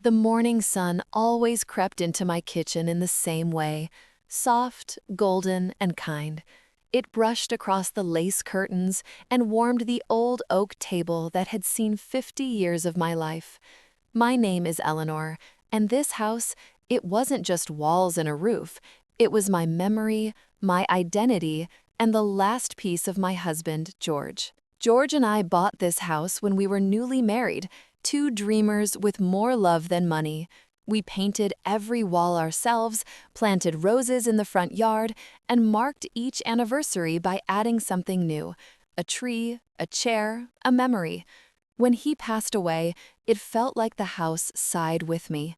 The morning sun always crept into my kitchen in the same way, soft, golden, and kind. It brushed across the lace curtains and warmed the old oak table that had seen 50 years of my life. My name is Eleanor, and this house, it wasn't just walls and a roof. It was my memory, my identity, and the last piece of my husband, George. George and I bought this house when we were newly married, two dreamers with more love than money. We painted every wall ourselves, planted roses in the front yard, and marked each anniversary by adding something new: a tree, a chair, a memory. When he passed away, it felt like the house sighed with me.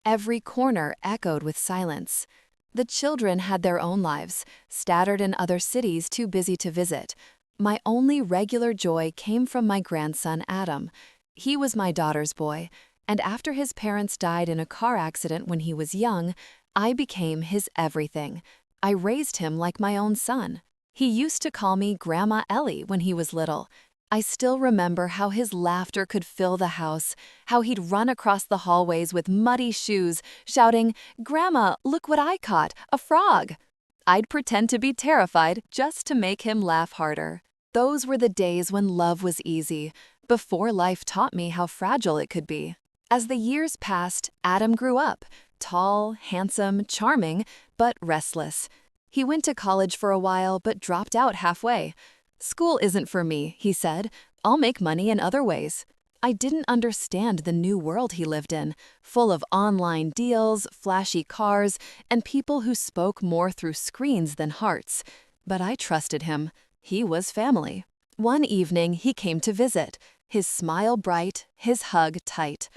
Every corner echoed with silence. The children had their own lives, scattered in other cities too busy to visit. My only regular joy came from my grandson, Adam. He was my daughter's boy, and after his parents died in a car accident when he was young, I became his everything. I raised him like my own son. He used to call me Grandma Ellie when he was little. I still remember how his laughter could fill the house, how he'd run across the hallways with muddy shoes, shouting, "Grandma, look what I caught, a frog!" I'd pretend to be terrified just to make him laugh harder. Those were the days when love was easy, before life taught me how fragile it could be. As the years passed, Adam grew up, tall, handsome, charming, but restless. He went to college for a while but dropped out halfway. "School isn't for me," he said. "I'll make money in other ways." I didn't understand the new world he lived in, full of online deals, flashy cars, and people who spoke more through screens than hearts. But I trusted him. He was family. One evening, he came to visit, his smile bright, his hug tight.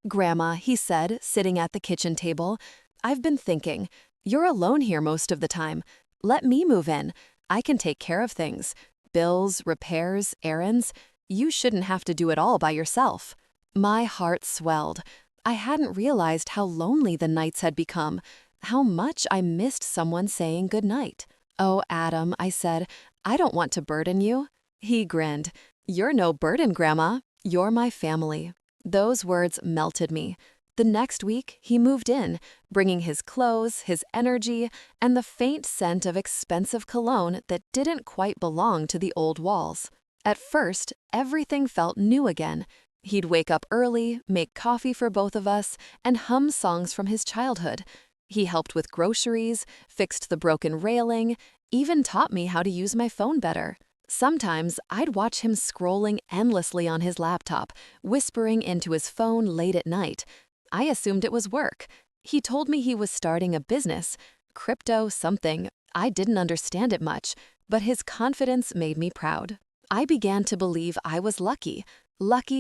"Grandma," he said, sitting at the kitchen table, "I've been thinking. You're alone here most of the time. Let me move in. I can take care of things. Bills, repairs, errands. You shouldn't have to do it all by yourself." My heart swelled. I hadn't realized how lonely the nights had become, how much I missed someone saying goodnight. "Oh, Adam," I said, "I don't want to burden you." He grinned. "You're no burden, Grandma. You're my family." Those words melted me. The next week, he moved in, bringing his clothes, his energy, and the faint scent of expensive cologne that didn't quite belong to the old walls. At first, everything felt new again. He'd wake up early, make coffee for both of us, and hum songs from his childhood. He helped with groceries, fixed the broken railing, even taught me how to use my phone better. Sometimes I'd watch him scrolling endlessly on his laptop, whispering into his phone late at night. I assumed it was work. He told me he was starting a business, crypto something. I didn't understand it much, but his confidence made me proud. I began to believe I was lucky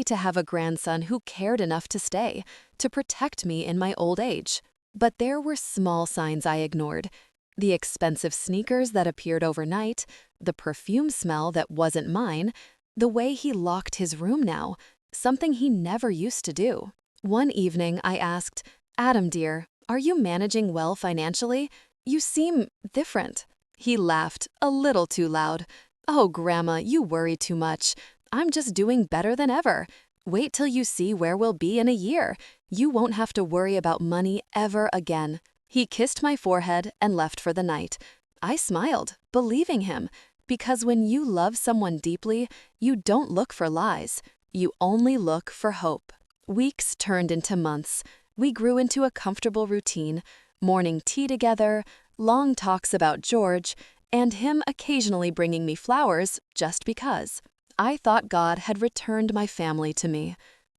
to have a grandson who cared enough to stay, to protect me in my old age. But there were small signs I ignored. The expensive sneakers that appeared overnight, the perfume smell that wasn't mine, the way he locked his room now, something he never used to do. One evening I asked, "Adam dear, are you managing well financially? You seem different." He laughed, a little too loud. "Oh, Grandma, you worry too much. I'm just doing better than ever. Wait till you see where we'll be in a year. You won't have to worry about money ever again." He kissed my forehead and left for the night. I smiled, believing him, because when you love someone deeply, you don't look for lies. You only look for hope. Weeks turned into months. We grew into a comfortable routine, morning tea together, long talks about George, and him occasionally bringing me flowers just because. I thought God had returned my family to me.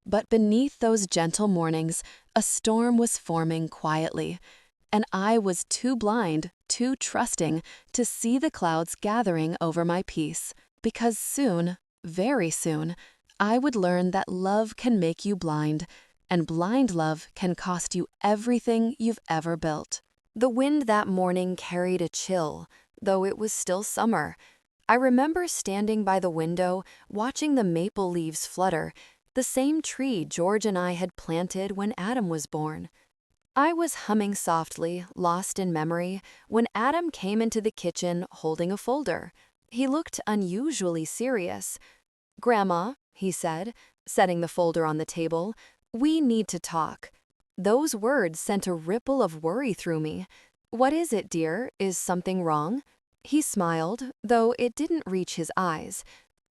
But beneath those gentle mornings, a storm was forming quietly. And I was too blind, too trusting, to see the clouds gathering over my peace. Because soon, very soon, I would learn that love can make you blind, and blind love can cost you everything you've ever built. The wind that morning carried a chill, though it was still summer. I remember standing by the window, watching the maple leaves flutter, the same tree George and I had planted when Adam was born. I was humming softly, lost in memory, when Adam came into the kitchen holding a folder. He looked unusually serious. "Grandma," he said, setting the folder on the table, "we need to talk." Those words sent a ripple of worry through me. "What is it, dear? Is something wrong?" He smiled, though it didn't reach his eyes.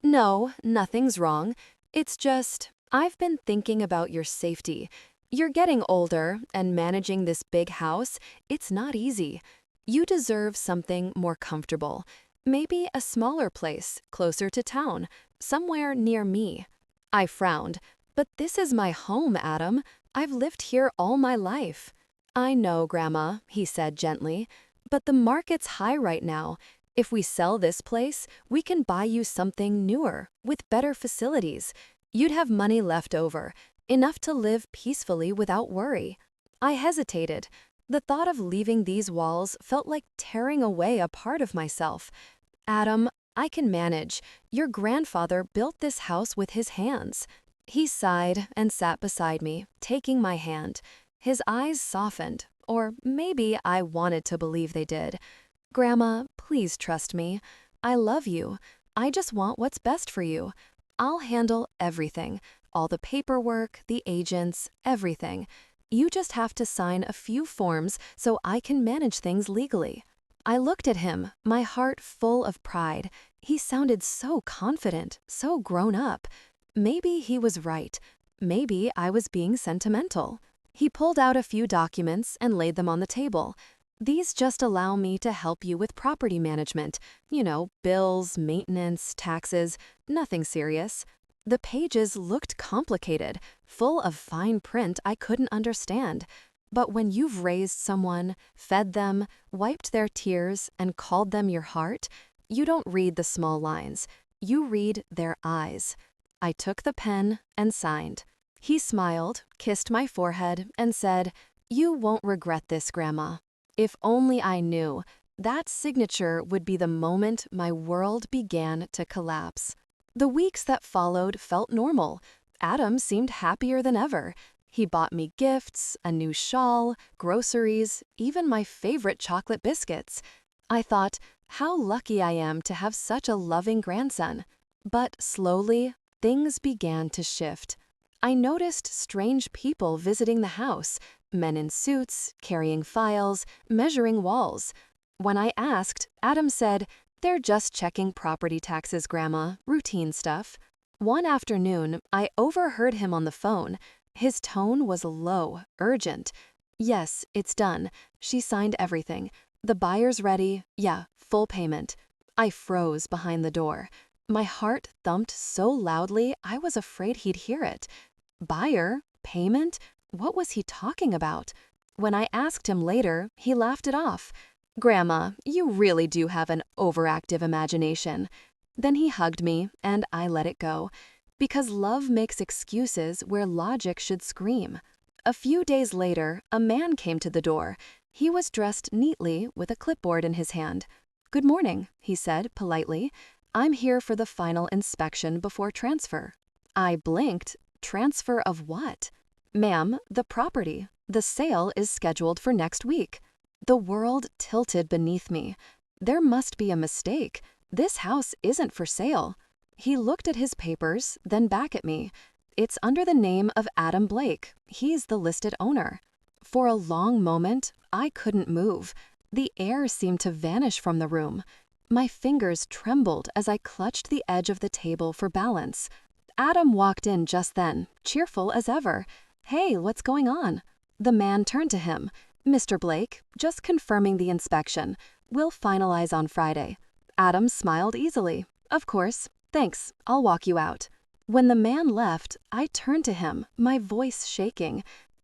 "No, nothing's wrong. It's just, I've been thinking about your safety. You're getting older, and managing this big house, it's not easy. You deserve something more comfortable. Maybe a smaller place, closer to town, somewhere near me." I frowned. "But this is my home, Adam. I've lived here all my life." "I know, Grandma," he said gently, "but the market's high right now. If we sell this place, we can buy you something newer, with better facilities. You'd have money left over, enough to live peacefully without worry." I hesitated. The thought of leaving these walls felt like tearing away a part of myself. "Adam, I can manage. Your grandfather built this house with his hands." He sighed and sat beside me, taking my hand. His eyes softened, or maybe I wanted to believe they did. "Grandma, please trust me. I love you. I just want what's best for you. I'll handle everything, all the paperwork, the agents, everything. You just have to sign a few forms so I can manage things legally." I looked at him, my heart full of pride. He sounded so confident, so grown up. Maybe he was right. Maybe I was being sentimental. He pulled out a few documents and laid them on the table. "These just allow me to help you with property management. You know, bills, maintenance, taxes, nothing serious." The pages looked complicated, full of fine print I couldn't understand. But when you've raised someone, fed them, wiped their tears, and called them your heart, you don't read the small lines. You read their eyes. I took the pen and signed. He smiled, kissed my forehead, and said, "You won't regret this, Grandma." If only I knew, that signature would be the moment my world began to collapse. The weeks that followed felt normal. Adam seemed happier than ever. He bought me gifts, a new shawl, groceries, even my favorite chocolate biscuits. I thought, how lucky I am to have such a loving grandson. But slowly, things began to shift. I noticed strange people visiting the house, men in suits, carrying files, measuring walls. When I asked, Adam said, "They're just checking property taxes, Grandma, routine stuff." One afternoon, I overheard him on the phone. His tone was low, urgent. "Yes, it's done. She signed everything. The buyer's ready. Yeah, full payment." I froze behind the door. My heart thumped so loudly I was afraid he'd hear it. Buyer? Payment? What was he talking about? When I asked him later, he laughed it off. "Grandma, you really do have an overactive imagination." Then he hugged me, and I let it go. Because love makes excuses where logic should scream. A few days later, a man came to the door. He was dressed neatly with a clipboard in his hand. "Good morning," he said politely. "I'm here for the final inspection before transfer." I blinked. Transfer of what? "Ma'am, the property. The sale is scheduled for next week." The world tilted beneath me. There must be a mistake. This house isn't for sale. He looked at his papers, then back at me. "It's under the name of Adam Blake. He's the listed owner." For a long moment, I couldn't move. The air seemed to vanish from the room. My fingers trembled as I clutched the edge of the table for balance. Adam walked in just then, cheerful as ever. "Hey, what's going on?" The man turned to him. "Mr. Blake, just confirming the inspection. We'll finalize on Friday." Adam smiled easily. "Of course. Thanks. I'll walk you out." When the man left, I turned to him, my voice shaking.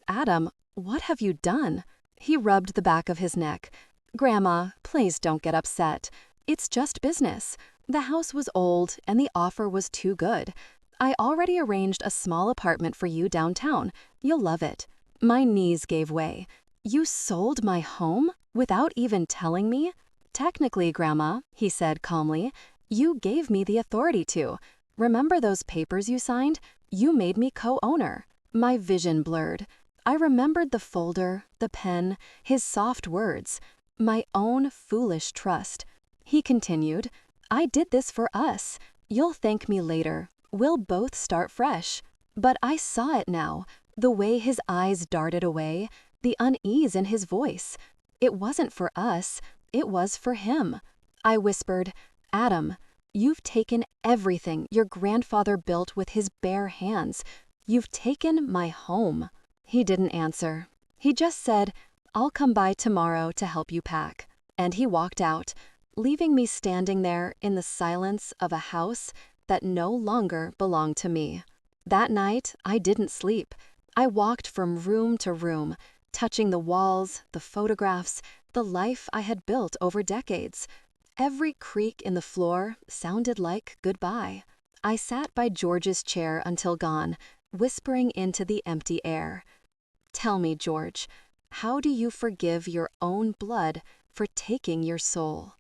"Adam, what have you done?" He rubbed the back of his neck. "Grandma, please don't get upset. It's just business. The house was old and the offer was too good. I already arranged a small apartment for you downtown. You'll love it." My knees gave way. "You sold my home without even telling me?" "Technically, Grandma," he said calmly, "you gave me the authority to. Remember those papers you signed? You made me co-owner." My vision blurred. I remembered the folder, the pen, his soft words. My own foolish trust. He continued, "I did this for us. You'll thank me later. We'll both start fresh." But I saw it now. The way his eyes darted away, the unease in his voice. It wasn't for us, it was for him. I whispered, "Adam, you've taken everything your grandfather built with his bare hands. You've taken my home." He didn't answer. He just said, "I'll come by tomorrow to help you pack." And he walked out, leaving me standing there in the silence of a house that no longer belonged to me. That night, I didn't sleep. I walked from room to room, touching the walls, the photographs, the life I had built over decades. Every creak in the floor sounded like goodbye. I sat by George's chair until gone, whispering into the empty air. "Tell me, George, how do you forgive your own blood for taking your soul?"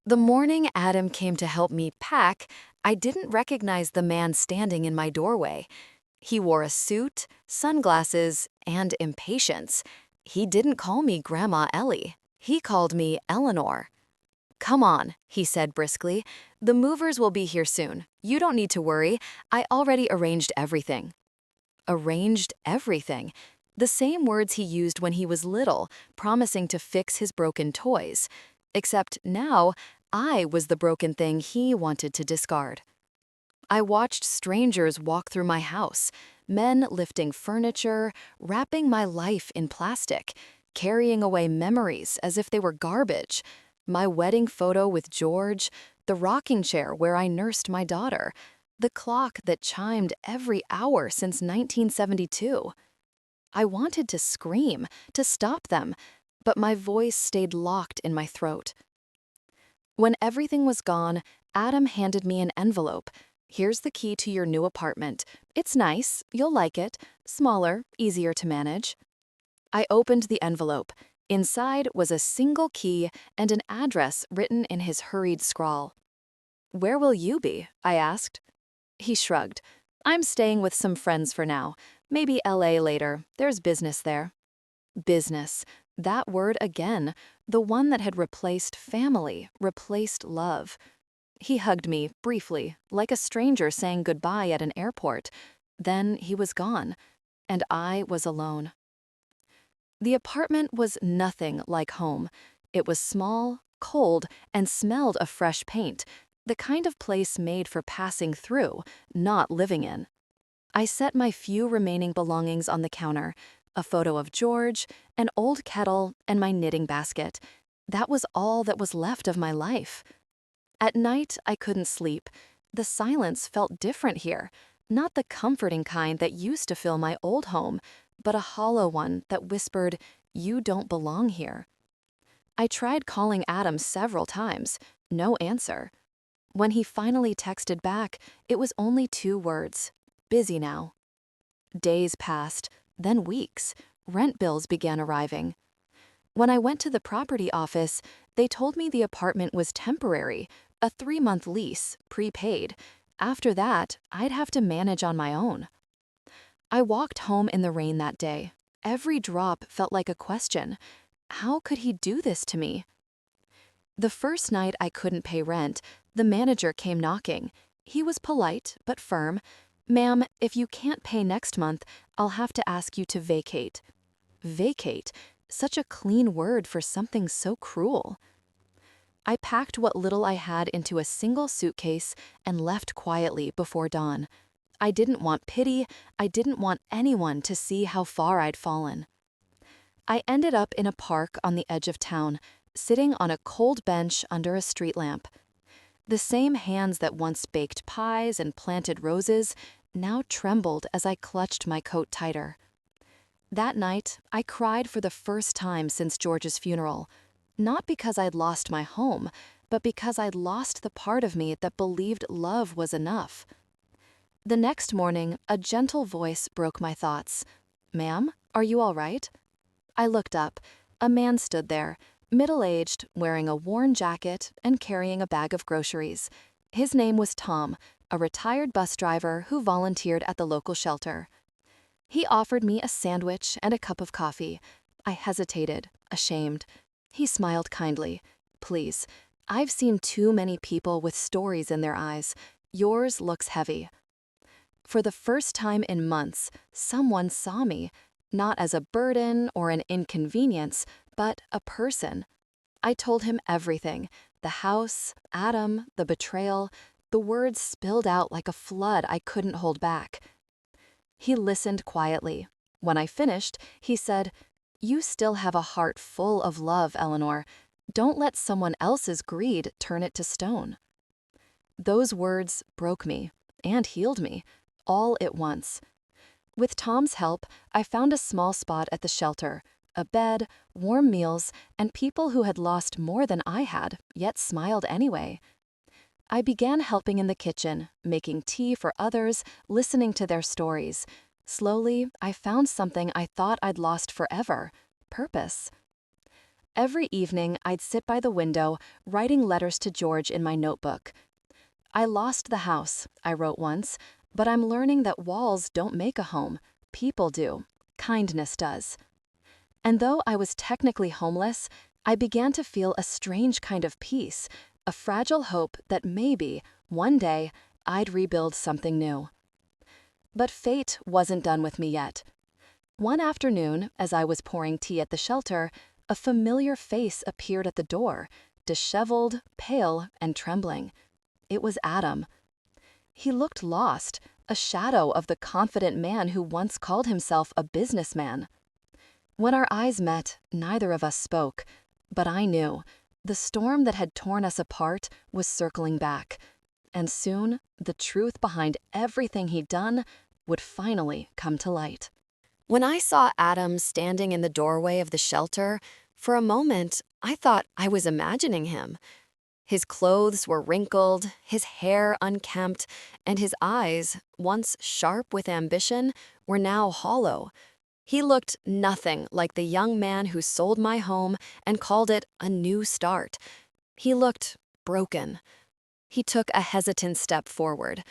The morning Adam came to help me pack, I didn't recognize the man standing in my doorway. He wore a suit, sunglasses, and impatience. He didn't call me Grandma Ellie. He called me Eleanor. "Come on," he said briskly. "The movers will be here soon. You don't need to worry. I already arranged everything." Arranged everything. The same words he used when he was little, promising to fix his broken toys. Except now, I was the broken thing he wanted to discard. I watched strangers walk through my house, men lifting furniture, wrapping my life in plastic, carrying away memories as if they were garbage. My wedding photo with George, the rocking chair where I nursed my daughter, the clock that chimed every hour since 1972. I wanted to scream, to stop them, but my voice stayed locked in my throat. When everything was gone, Adam handed me an envelope. "Here's the key to your new apartment. It's nice, you'll like it, smaller, easier to manage." I opened the envelope. Inside was a single key and an address written in his hurried scrawl. "Where will you be?" I asked. He shrugged. "I'm staying with some friends for now. Maybe LA later. There's business there." Business. That word again. The one that had replaced family, replaced love. He hugged me, briefly, like a stranger saying goodbye at an airport. Then he was gone, and I was alone. The apartment was nothing like home. It was small, cold, and smelled of fresh paint, the kind of place made for passing through, not living in. I set my few remaining belongings on the counter, a photo of George, an old kettle, and my knitting basket. That was all that was left of my life. At night, I couldn't sleep. The silence felt different here, not the comforting kind that used to fill my old home, but a hollow one that whispered, "You don't belong here." I tried calling Adam several times, no answer. When he finally texted back, it was only 2 words, "Busy now." Days passed, then weeks. Rent bills began arriving. When I went to the property office, they told me the apartment was temporary, a 3-month lease, prepaid. After that, I'd have to manage on my own. I walked home in the rain that day. Every drop felt like a question. How could he do this to me? The first night I couldn't pay rent, the manager came knocking. He was polite but firm. "Ma'am, if you can't pay next month, I'll have to ask you to vacate." Vacate, such a clean word for something so cruel. I packed what little I had into a single suitcase and left quietly before dawn. I didn't want pity, I didn't want anyone to see how far I'd fallen. I ended up in a park on the edge of town, sitting on a cold bench under a street lamp. The same hands that once baked pies and planted roses now trembled as I clutched my coat tighter. That night, I cried for the first time since George's funeral, not because I'd lost my home, but because I'd lost the part of me that believed love was enough. The next morning, a gentle voice broke my thoughts. "Ma'am, are you all right?" I looked up. A man stood there, middle-aged, wearing a worn jacket and carrying a bag of groceries. His name was Tom, a retired bus driver who volunteered at the local shelter. He offered me a sandwich and a cup of coffee. I hesitated, ashamed. He smiled kindly. "Please, I've seen too many people with stories in their eyes. Yours looks heavy." For the first time in months, someone saw me, not as a burden or an inconvenience, but a person. I told him everything: the house, Adam, the betrayal. The words spilled out like a flood I couldn't hold back. He listened quietly. When I finished, he said, "You still have a heart full of love, Eleanor. Don't let someone else's greed turn it to stone." Those words broke me and healed me, all at once. With Tom's help, I found a small spot at the shelter, a bed, warm meals, and people who had lost more than I had, yet smiled anyway. I began helping in the kitchen, making tea for others, listening to their stories. Slowly, I found something I thought I'd lost forever: purpose. Every evening, I'd sit by the window, writing letters to George in my notebook. "I lost the house," I wrote once, "but I'm learning that walls don't make a home. People do. Kindness does." And though I was technically homeless, I began to feel a strange kind of peace, a fragile hope that maybe, one day, I'd rebuild something new. But fate wasn't done with me yet. One afternoon, as I was pouring tea at the shelter, a familiar face appeared at the door, disheveled, pale, and trembling. It was Adam. He looked lost, a shadow of the confident man who once called himself a businessman. When our eyes met, neither of us spoke, but I knew the storm that had torn us apart was circling back, and soon the truth behind everything he'd done would finally come to light. When I saw Adam standing in the doorway of the shelter, for a moment I thought I was imagining him. His clothes were wrinkled, his hair unkempt, and his eyes, once sharp with ambition, were now hollow. He looked nothing like the young man who sold my home and called it a new start. He looked broken. He took a hesitant step forward.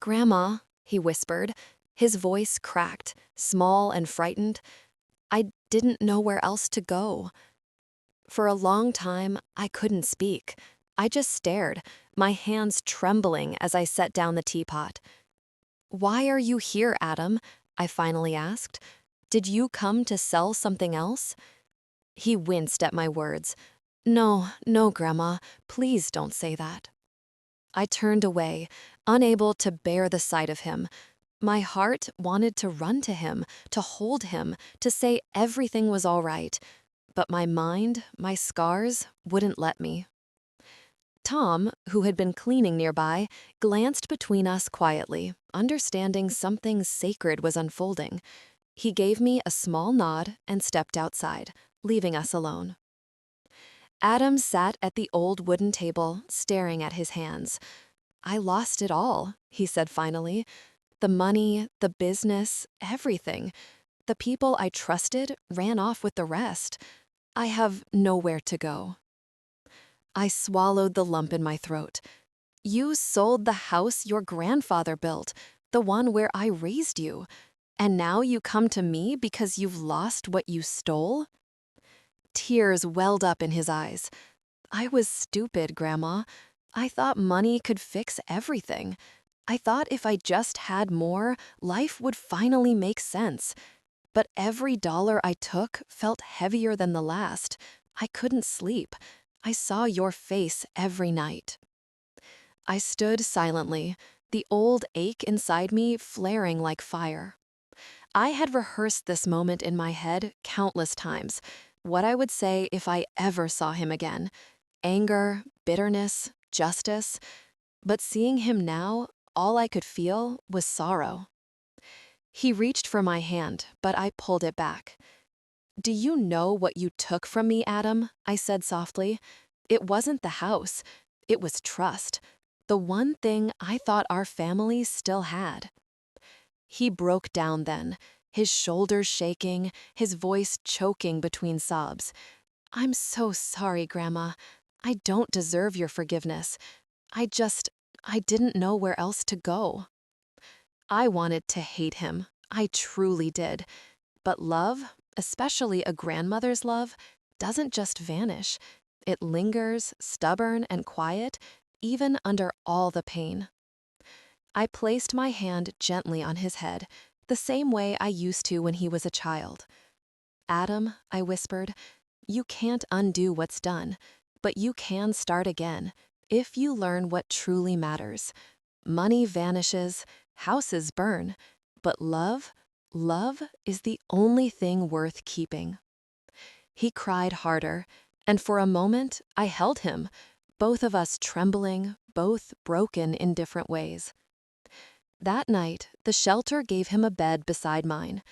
"Grandma," he whispered, his voice cracked, small and frightened. I didn't know where else to go. For a long time, I couldn't speak. I just stared, my hands trembling as I set down the teapot. "Why are you here, Adam?" I finally asked. "Did you come to sell something else?" He winced at my words. "No, no, Grandma, please don't say that." I turned away, unable to bear the sight of him. My heart wanted to run to him, to hold him, to say everything was all right. But my mind, my scars, wouldn't let me. Tom, who had been cleaning nearby, glanced between us quietly, understanding something sacred was unfolding. He gave me a small nod and stepped outside, leaving us alone. Adam sat at the old wooden table, staring at his hands. "I lost it all," he said finally. "The money, the business, everything. The people I trusted ran off with the rest. I have nowhere to go." I swallowed the lump in my throat. "You sold the house your grandfather built, the one where I raised you. And now you come to me because you've lost what you stole?" Tears welled up in his eyes. "I was stupid, Grandma. I thought money could fix everything. I thought if I just had more, life would finally make sense. But every dollar I took felt heavier than the last. I couldn't sleep. I saw your face every night." I stood silently, the old ache inside me flaring like fire. I had rehearsed this moment in my head countless times, what I would say if I ever saw him again. Anger, bitterness, justice. But seeing him now, all I could feel was sorrow. He reached for my hand, but I pulled it back. "Do you know what you took from me, Adam?" I said softly. "It wasn't the house. It was trust. The one thing I thought our family still had." He broke down then, his shoulders shaking, his voice choking between sobs. "I'm so sorry, Grandma. I don't deserve your forgiveness. I didn't know where else to go." I wanted to hate him. I truly did. But love, especially a grandmother's love, doesn't just vanish. It lingers, stubborn and quiet, even under all the pain. I placed my hand gently on his head, the same way I used to when he was a child. Adam, I whispered, you can't undo what's done, but you can start again if you learn what truly matters. Money vanishes, houses burn, but love is the only thing worth keeping. He cried harder, and for a moment I held him, both of us trembling, both broken in different ways. That night, the shelter gave him a bed beside mine.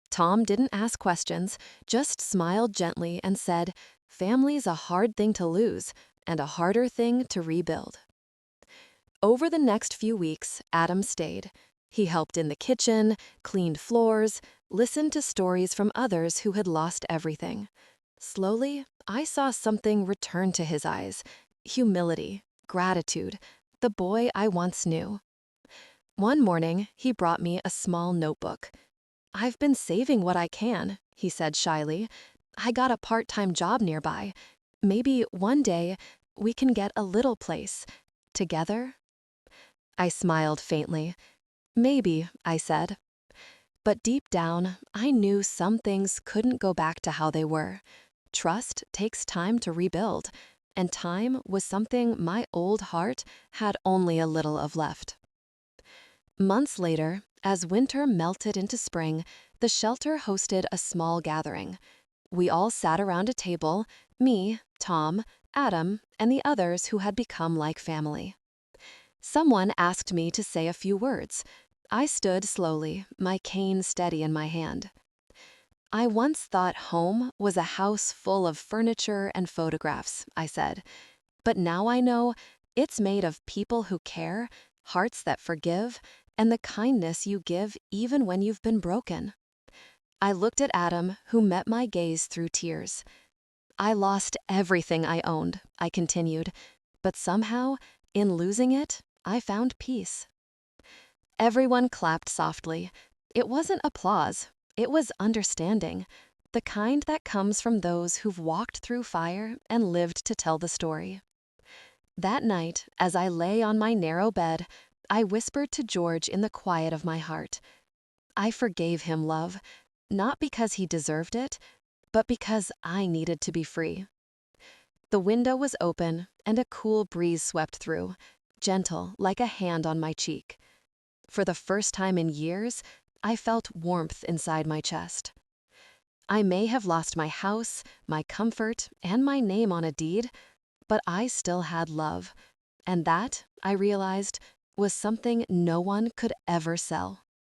Tom didn't ask questions, just smiled gently and said, "Family's a hard thing to lose, and a harder thing to rebuild." Over the next few weeks, Adam stayed. He helped in the kitchen, cleaned floors, listened to stories from others who had lost everything. Slowly, I saw something return to his eyes: humility, gratitude, the boy I once knew. One morning, he brought me a small notebook. "I've been saving what I can," he said shyly. "I got a part-time job nearby. Maybe one day we can get a little place together." I smiled faintly. "Maybe," I said. But deep down, I knew some things couldn't go back to how they were. Trust takes time to rebuild, and time was something my old heart had only a little of left. Months later, as winter melted into spring, the shelter hosted a small gathering. We all sat around a table, me, Tom, Adam, and the others who had become like family. Someone asked me to say a few words. I stood slowly, my cane steady in my hand. "I once thought home was a house full of furniture and photographs," I said. "But now I know it's made of people who care, hearts that forgive, and the kindness you give even when you've been broken." I looked at Adam, who met my gaze through tears. "I lost everything I owned," I continued, "but somehow, in losing it, I found peace." Everyone clapped softly. It wasn't applause, it was understanding, the kind that comes from those who've walked through fire and lived to tell the story. That night, as I lay on my narrow bed, I whispered to George in the quiet of my heart, "I forgave him, love, not because he deserved it, but because I needed to be free." The window was open, and a cool breeze swept through, gentle like a hand on my cheek. For the first time in years, I felt warmth inside my chest. I may have lost my house, my comfort, and my name on a deed, but I still had love, and that, I realized, was something no one could ever sell.